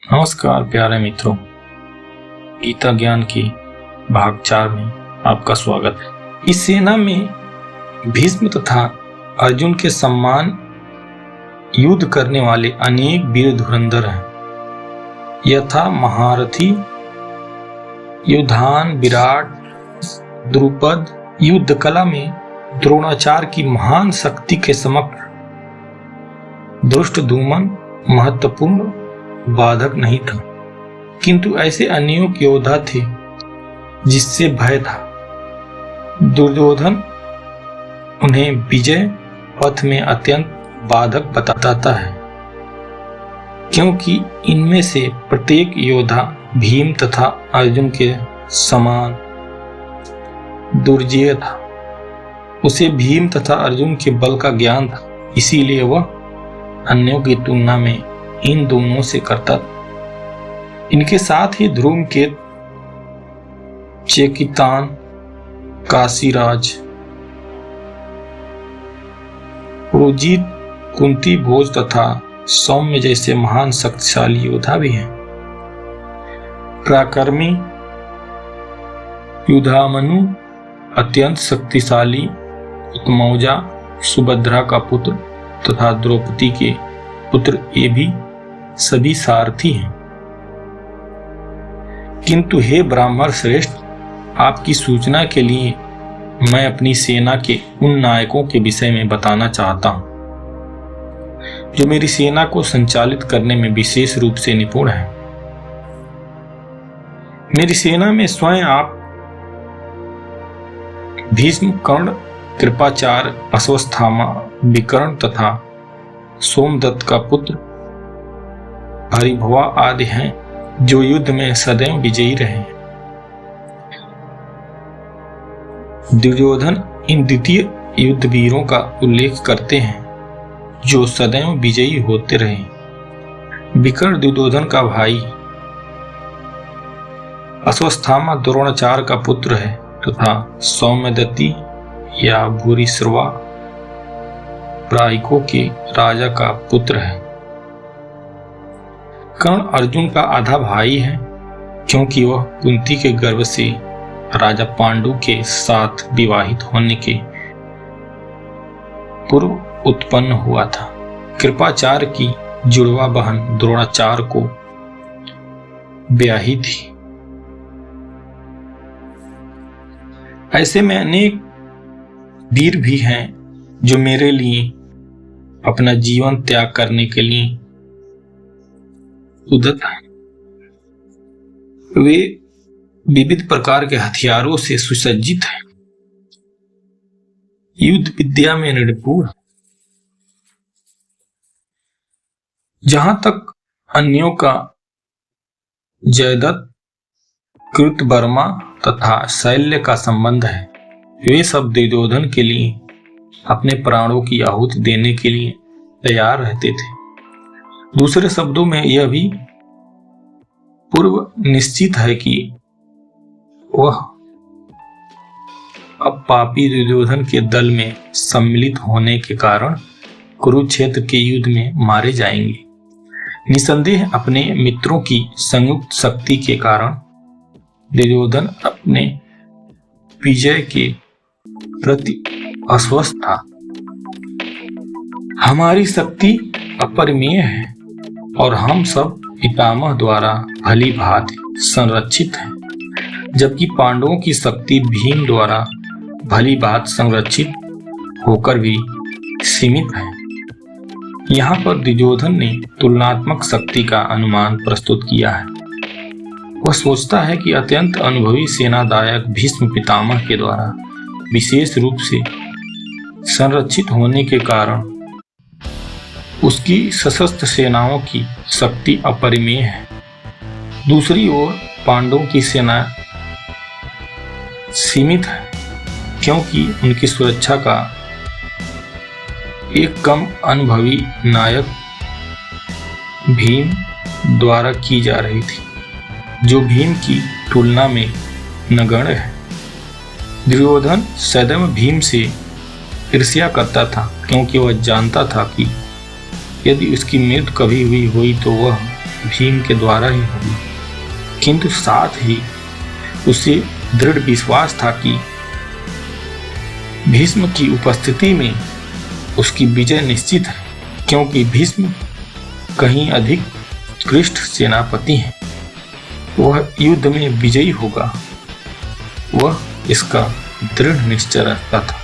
नमस्कार प्यारे मित्रों, गीता ज्ञान की भाग 4 में आपका स्वागत है। इस सेना में भीष्म तथा अर्जुन के सम्मान युद्ध करने वाले अनेक वीर धुरंधर हैं। यथा महारथी युधान, विराट, द्रुपद। युद्ध कला में द्रोणाचार्य की महान शक्ति के समक्ष धृष्टद्युम्न महत्वपूर्ण बाधक नहीं था, किंतु ऐसे अनेक योद्धा थे जिससे भय था। दुर्योधन उन्हें विजय पथ में अत्यंत बाधक बताता है, क्योंकि इनमें से प्रत्येक योद्धा भीम तथा अर्जुन के समान दुर्जेय था। उसे भीम तथा अर्जुन के बल का ज्ञान था, इसीलिए वह अन्यों की तुलना में इन दोनों से करता था। इनके साथ ही ध्रुमकेतु, चेकितान, काशीराज, पुरुजित, कुंती भोज तथा सौम्य जैसे महान शक्तिशाली योद्धा भी हैं। पराक्रमी युधामनु अत्यंत शक्तिशाली उत्मौजा, सुभद्रा का पुत्र तथा द्रौपदी के पुत्र, ये भी सभी सारथी हैं। किंतु हे ब्राह्मण श्रेष्ठ, आपकी सूचना के लिए मैं अपनी सेना के उन नायकों के विषय में बताना चाहता हूं, जो मेरी सेना को संचालित करने में विशेष रूप से निपुण हैं। मेरी सेना में स्वयं आप, भीष्म, कर्ण, कृपाचार्य, अश्वत्थामा, विकर्ण तथा सोमदत्त का पुत्र हरिभुआ आदि हैं, जो युद्ध में सदैव विजयी रहे। दुर्योधन इन द्वितीय युद्ध वीरों का उल्लेख करते हैं, जो सदैव विजयी होते रहे। विकर्ण दुर्योधन का भाई, अश्वत्थामा द्रोणाचार्य का पुत्र है तथा सौम्यदत्ती या भूरिश्रवा प्रायिकों के राजा का पुत्र है। कर्ण अर्जुन का आधा भाई है, क्योंकि वह कुंती के गर्भ से राजा पांडु के साथ विवाहित होने के पूर्व उत्पन्न हुआ था। कृपाचार्य की जुड़वा बहन द्रोणाचार्य को ब्याही थी। ऐसे में अनेक वीर भी हैं जो मेरे लिए अपना जीवन त्याग करने के लिए उद्यत हैं। वे विविध प्रकार के हथियारों से सुसज्जित हैं, युद्ध विद्या में निपुण। जहां तक अन्यों का जयदत्त, कृतवर्मा तथा शैल्य का संबंध है, वे सब दुर्योधन के लिए अपने प्राणों की आहुति देने के लिए तैयार रहते थे। दूसरे शब्दों में यह भी पूर्व निश्चित है कि वह अब पापी दुर्योधन के दल में सम्मिलित होने के कारण कुरुक्षेत्र के युद्ध में मारे जाएंगे। निसंदेह अपने मित्रों की संयुक्त शक्ति के कारण दुर्योधन अपने विजय के प्रति अस्वस्थ था। हमारी शक्ति अपरिमेय है और हम सब पितामह द्वारा भली भांति संरक्षित हैं, जबकि पांडवों की शक्ति भीम द्वारा भली भांति संरक्षित होकर भी सीमित है। यहाँ पर दुर्योधन ने तुलनात्मक शक्ति का अनुमान प्रस्तुत किया है। वह सोचता है कि अत्यंत अनुभवी सेनानायक भीष्म पितामह के द्वारा विशेष रूप से संरक्षित होने के कारण उसकी सशस्त्र सेनाओं की शक्ति अपरिमेय है। दूसरी ओर पांडवों की सेना सीमित है, क्योंकि उनकी सुरक्षा का एक कम अनुभवी नायक भीम द्वारा की जा रही थी, जो भीम की तुलना में नगण्य है। दुर्योधन सदैव भीम से ईर्ष्या करता था, क्योंकि वह जानता था कि यदि उसकी मृत्यु कभी हुई तो वह भीम के द्वारा ही होगी, किंतु साथ ही उसे दृढ़ विश्वास था कि भीष्म की उपस्थिति में उसकी विजय निश्चित है, क्योंकि भीष्म कहीं अधिक उत्कृष्ट सेनापति हैं। वह युद्ध में विजयी होगा, वह इसका दृढ़ निश्चय रखता था।